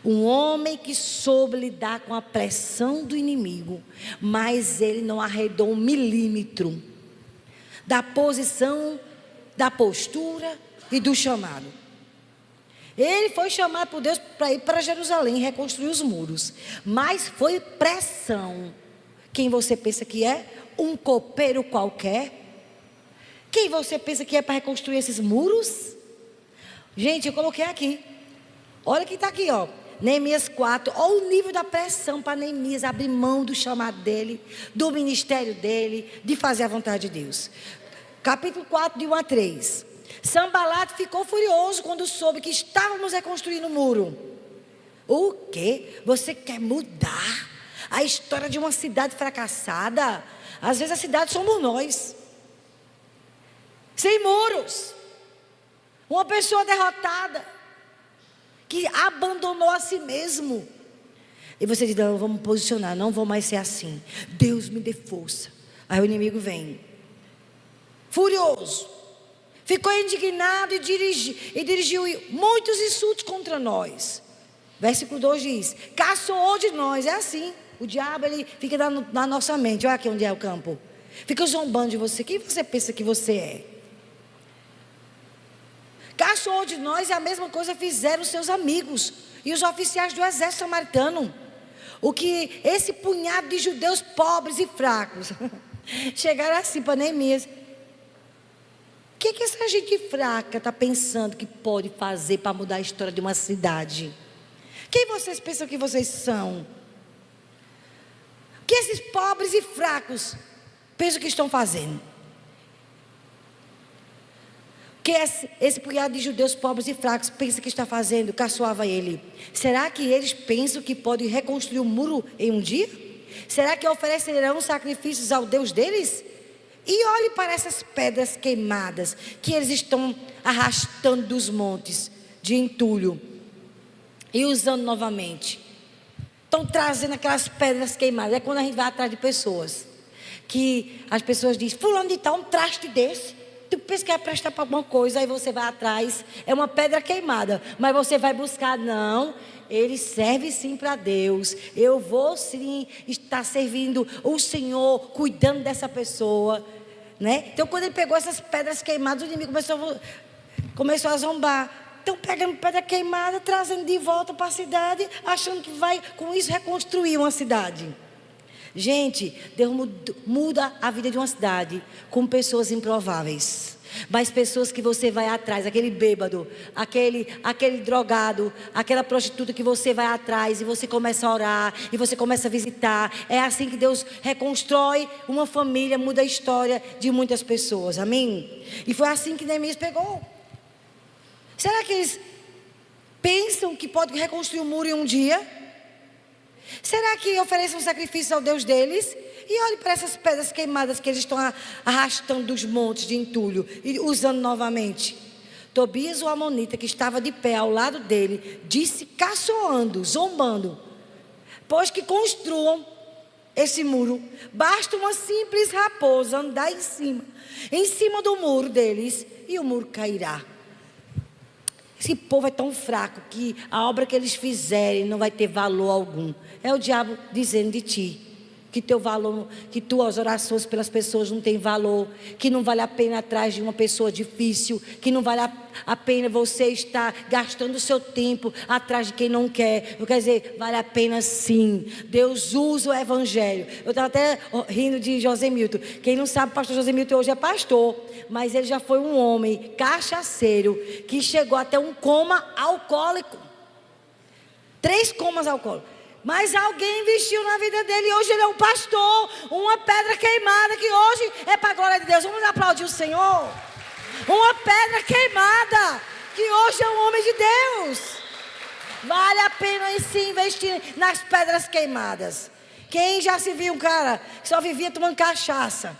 Um homem que soube lidar com a pressão do inimigo, mas ele não arredou 1 milímetro da posição, da postura e do chamado. Ele foi chamado por Deus para ir para Jerusalém, reconstruir os muros, mas foi pressão. Quem você pensa que é? Um copeiro qualquer? Quem você pensa que é para reconstruir esses muros? Gente, eu coloquei aqui. Olha que está aqui, ó. Neemias 4. Olha o nível da pressão para Neemias abrir mão do chamado dele, do ministério dele, de fazer a vontade de Deus. Capítulo 4, de 1 a 3. Sanbalate ficou furioso quando soube que estávamos reconstruindo o muro. O quê? Você quer mudar a história de uma cidade fracassada? Às vezes a cidade somos nós. Sem muros. Uma pessoa derrotada, que abandonou a si mesmo. E você diz, não, vamos posicionar, não vou mais ser assim. Deus me dê força. Aí o inimigo vem, furioso, ficou indignado e dirigiu muitos insultos contra nós. Versículo 2 diz, caçoou de nós. É assim, o diabo ele fica na nossa mente. Olha aqui onde é o campo. Fica zombando de você. Quem você pensa que você é? Caçoou de nós, e a mesma coisa fizeram os seus amigos e os oficiais do exército samaritano. O que esse punhado de judeus pobres e fracos chegaram assim para Neemias. O que essa gente fraca está pensando que pode fazer para mudar a história de uma cidade? Quem vocês pensam que vocês são? O que esses pobres e fracos pensam que estão fazendo? Que esse punhado de judeus pobres e fracos pensa que está fazendo? Caçoava ele. Será que eles pensam que podem reconstruir o muro em um dia? Será que oferecerão sacrifícios ao Deus deles? E olhe para essas pedras queimadas que eles estão arrastando dos montes de entulho e usando novamente. Estão trazendo aquelas pedras queimadas. É quando a gente vai atrás de pessoas, que as pessoas dizem, fulano de tal, um traste desse. Tu pensa que vai prestar para alguma coisa, aí você vai atrás, é uma pedra queimada, mas você vai buscar, não, ele serve sim para Deus, eu vou sim estar servindo o Senhor, cuidando dessa pessoa, né? Então quando ele pegou essas pedras queimadas, o inimigo começou a zombar. Estão pegando pedra queimada, trazendo de volta para a cidade, achando que vai com isso reconstruir uma cidade. Gente, Deus muda a vida de uma cidade com pessoas improváveis, mas pessoas que você vai atrás, aquele bêbado, aquele drogado, aquela prostituta que você vai atrás e você começa a orar e você começa a visitar. É assim que Deus reconstrói uma família, muda a história de muitas pessoas, amém? E foi assim que Neemias pegou. Será que eles pensam que pode reconstruir o muro em um dia? Será que oferecem um sacrifício ao Deus deles? E olhe para essas pedras queimadas que eles estão arrastando dos montes de entulho e usando novamente. Tobias, o amonita, que estava de pé ao lado dele, disse caçoando, zombando: pois que construam esse muro, basta uma simples raposa andar em cima do muro deles, e o muro cairá. Esse povo é tão fraco que a obra que eles fizerem não vai ter valor algum. É o diabo dizendo de ti que teu valor, que tuas orações pelas pessoas não têm valor, que não vale a pena atrás de uma pessoa difícil, que não vale a pena você estar gastando o seu tempo atrás de quem não quer. Quer dizer, vale a pena sim. Deus usa o evangelho. Eu estava até rindo de José Milton. Quem não sabe, o pastor José Milton hoje é pastor, mas ele já foi um homem cachaceiro que chegou até um coma alcoólico. 3 comas alcoólicos. Mas alguém investiu na vida dele e hoje ele é um pastor, uma pedra queimada que hoje é para a glória de Deus. Vamos aplaudir o Senhor. Uma pedra queimada que hoje é um homem de Deus. Vale a pena sim investir nas pedras queimadas. Quem já se viu um cara que só vivia tomando cachaça,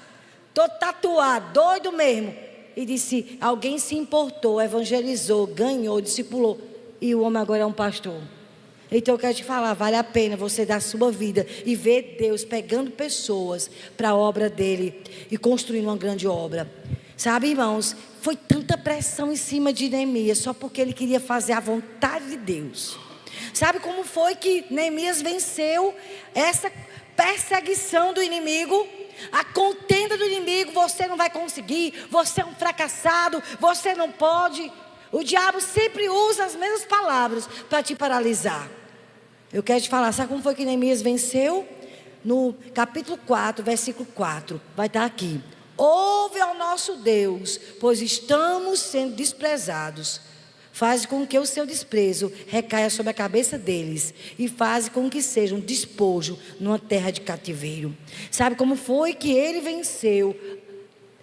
todo tatuado, doido mesmo, e disse, alguém se importou, evangelizou, ganhou, discipulou, e o homem agora é um pastor. Então eu quero te falar, vale a pena você dar a sua vida e ver Deus pegando pessoas para a obra dele e construindo uma grande obra. Sabe, irmãos, foi tanta pressão em cima de Neemias só porque ele queria fazer a vontade de Deus. Sabe como foi que Neemias venceu essa perseguição do inimigo? A contenda do inimigo, você não vai conseguir, você é um fracassado, você não pode. O diabo sempre usa as mesmas palavras para te paralisar. Eu quero te falar, sabe como foi que Neemias venceu? No capítulo 4, versículo 4, vai estar aqui. Ouve ao nosso Deus, pois estamos sendo desprezados. Faz com que o seu desprezo recaia sobre a cabeça deles e faz com que sejam despojo numa terra de cativeiro. Sabe como foi que ele venceu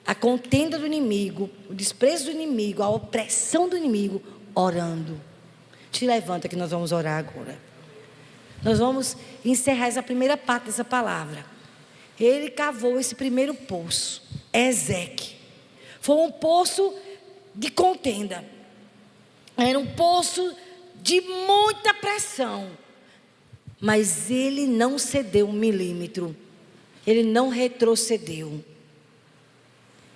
a contenda do inimigo, o desprezo do inimigo, a opressão do inimigo, orando? Te levanta que nós vamos orar agora. Nós vamos encerrar essa primeira parte dessa palavra. Ele cavou esse primeiro poço, Ezeque. Foi um poço de contenda. Era um poço de muita pressão. Mas ele não cedeu 1 milímetro. Ele não retrocedeu.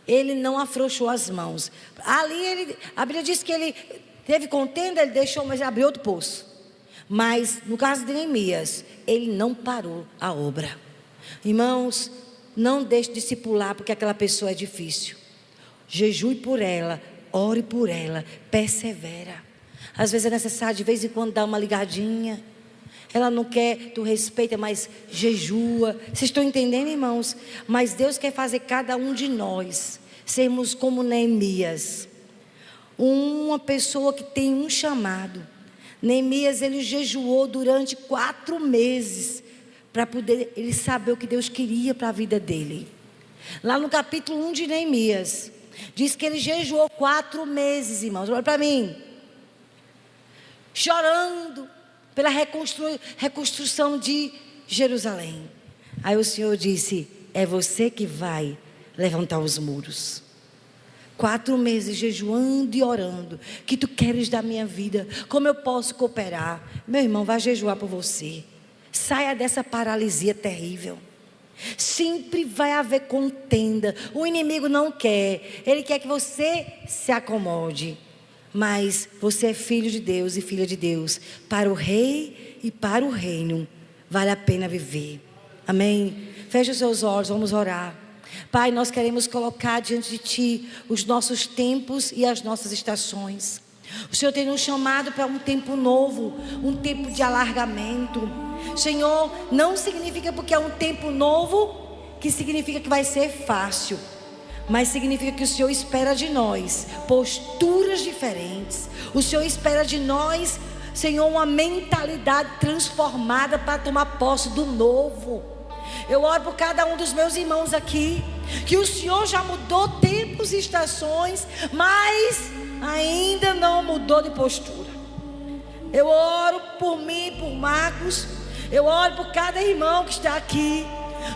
Ele não afrouxou as mãos. Ali a Bíblia diz que ele teve contenda, ele deixou, mas ele abriu outro poço. Mas no caso de Neemias, ele não parou a obra. Irmãos, não deixe de discipular porque aquela pessoa é difícil. Jejue por ela, ore por ela, persevera. Às vezes é necessário de vez em quando dar uma ligadinha. Ela não quer, tu respeita, mas jejua. Vocês estão entendendo, irmãos? Mas Deus quer fazer cada um de nós sermos como Neemias, uma pessoa que tem um chamado. Neemias, ele jejuou durante 4 meses para poder ele saber o que Deus queria para a vida dele. Lá no capítulo 1 de Neemias, diz que ele jejuou 4 meses, irmãos. Olha para mim, chorando pela reconstrução de Jerusalém. Aí o Senhor disse, é você que vai levantar os muros. 4 meses jejuando e orando. O que tu queres da minha vida? Como eu posso cooperar? Meu irmão, vai jejuar por você. Saia dessa paralisia terrível. Sempre vai haver contenda. O inimigo não quer. Ele quer que você se acomode. Mas você é filho de Deus e filha de Deus. Para o rei e para o reino vale a pena viver. Amém? Feche os seus olhos, vamos orar. Pai, nós queremos colocar diante de Ti os nossos tempos e as nossas estações. O Senhor tem nos chamado para um tempo novo, um tempo de alargamento. Senhor, não significa porque é um tempo novo que significa que vai ser fácil, mas significa que o Senhor espera de nós posturas diferentes. O Senhor espera de nós, Senhor, uma mentalidade transformada para tomar posse do novo. Eu oro por cada um dos meus irmãos aqui, que o Senhor já mudou tempos e estações, mas ainda não mudou de postura. Eu oro por mim, por Marcos. Eu oro por cada irmão que está aqui.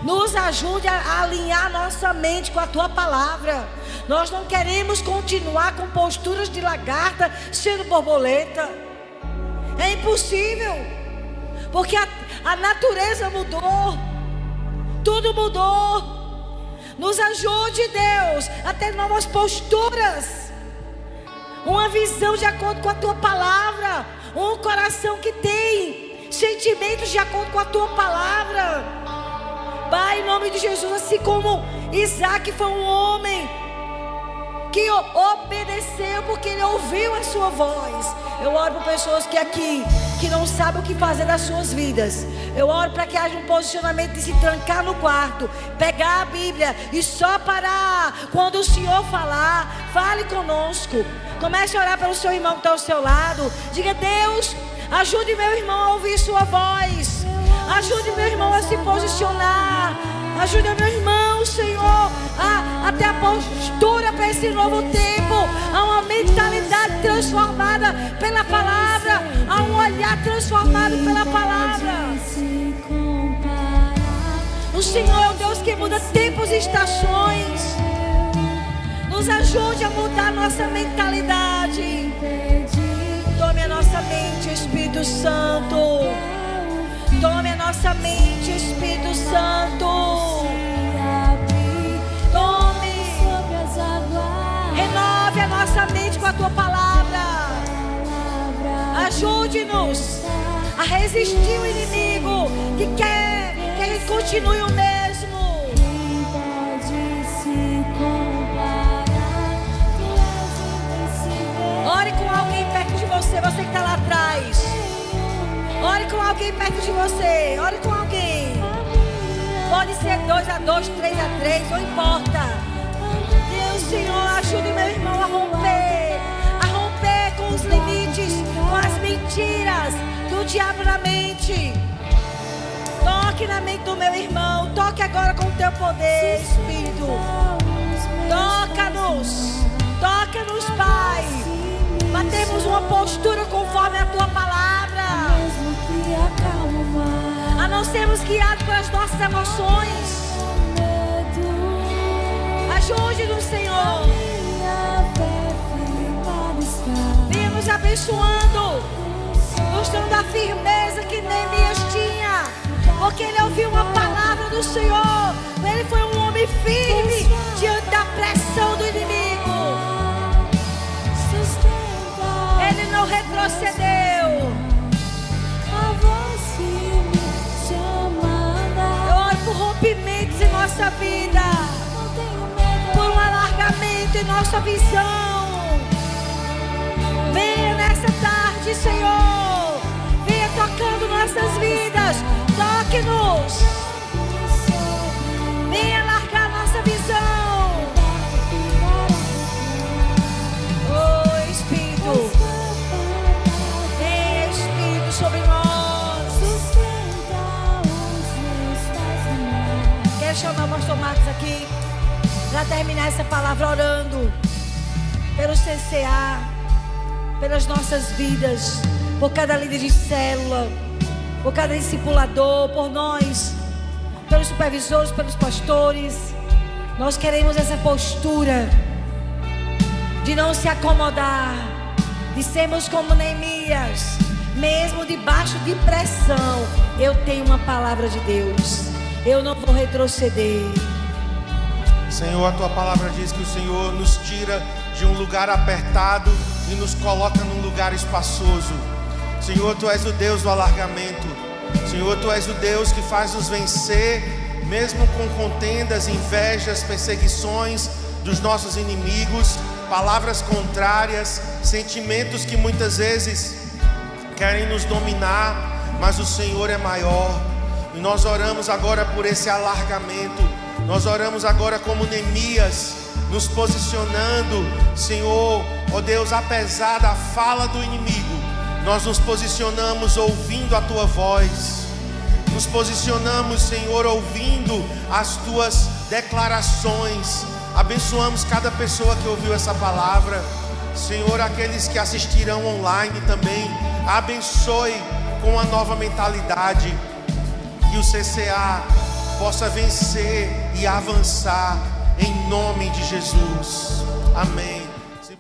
Nos ajude a alinhar nossa mente com a Tua palavra. Nós não queremos continuar com posturas de lagarta sendo borboleta. É impossível, porque a natureza mudou. Tudo mudou. Nos ajude, Deus, a ter novas posturas. uma visão de acordo com a tua palavra, um coração que tem sentimentos de acordo com a tua palavra. Pai, em nome de Jesus, assim como Isaac foi um homem que obedeceu porque ele ouviu a sua voz. Eu oro por pessoas que aqui, que não sabem o que fazer das suas vidas. Eu oro para que haja um posicionamento de se trancar no quarto, pegar a Bíblia e só parar quando o Senhor falar. Fale conosco. Comece a orar pelo seu irmão que está ao seu lado. Diga: Deus, ajude meu irmão a ouvir sua voz. Ajude meu irmão a se posicionar. Ajude meu irmão, Senhor, a ter a postura para esse novo tempo. A uma mentalidade transformada pela palavra. A um olhar transformado pela palavra. O Senhor é o Deus que muda tempos e estações. Nos ajude a mudar nossa mentalidade. Tome a nossa mente, Espírito Santo. Tome a nossa mente, Espírito Santo. Tome. Renove a nossa mente com a tua palavra. Ajude-nos a resistir o inimigo que quer que a gente continue o mesmo. Ore com alguém perto de você, você que está lá atrás. Ore com alguém perto de você. Ore com alguém. Pode ser 2-2, 3-3, não importa. Deus, Senhor, ajude meu irmão a romper com os limites, com as mentiras do diabo na mente. Toque na mente do meu irmão. Toque agora com o teu poder, Espírito. Toca-nos. Toca-nos, Pai. Mantemos uma postura conforme a tua palavra. A não sermos guiados pelas nossas emoções. Ajude-nos, Senhor. Venha nos abençoando, nos dando a firmeza que Neemias tinha, porque ele ouviu uma palavra do Senhor. Ele foi um homem firme diante da pressão do inimigo. Ele não retrocedeu. Eu oro por rompimentos em nossa vida, por um alargamento em nossa visão. Venha nessa tarde, Senhor. Venha tocando nossas vidas. Toque-nos. Venha alargar nossa visão. Oh, Espírito. Venha, Espírito, sobre nós. Quero chamar o pastor Marcos aqui para terminar essa palavra orando pelo CCA, pelas nossas vidas, por cada líder de célula, por cada discipulador, por nós, pelos supervisores, pelos pastores. Nós queremos essa postura de não se acomodar, de sermos como Neemias, mesmo debaixo de pressão. Eu tenho uma palavra de Deus, eu não vou retroceder. Senhor, a tua palavra diz que o Senhor nos tira de um lugar apertado e nos coloca num lugar espaçoso. Senhor, tu és o Deus do alargamento. Senhor, tu és o Deus que faz nos vencer, mesmo com contendas, invejas, perseguições dos nossos inimigos, palavras contrárias, sentimentos que muitas vezes querem nos dominar, mas o Senhor é maior. E nós oramos agora por esse alargamento. Nós oramos agora como Neemias, nos posicionando, Senhor, ó Deus, apesar da fala do inimigo, nós nos posicionamos ouvindo a tua voz. Nos posicionamos, Senhor, ouvindo as tuas declarações. Abençoamos cada pessoa que ouviu essa palavra. Senhor, aqueles que assistirão online também, abençoe com a nova mentalidade. Que o CCA possa vencer e avançar em nome de Jesus. Amém.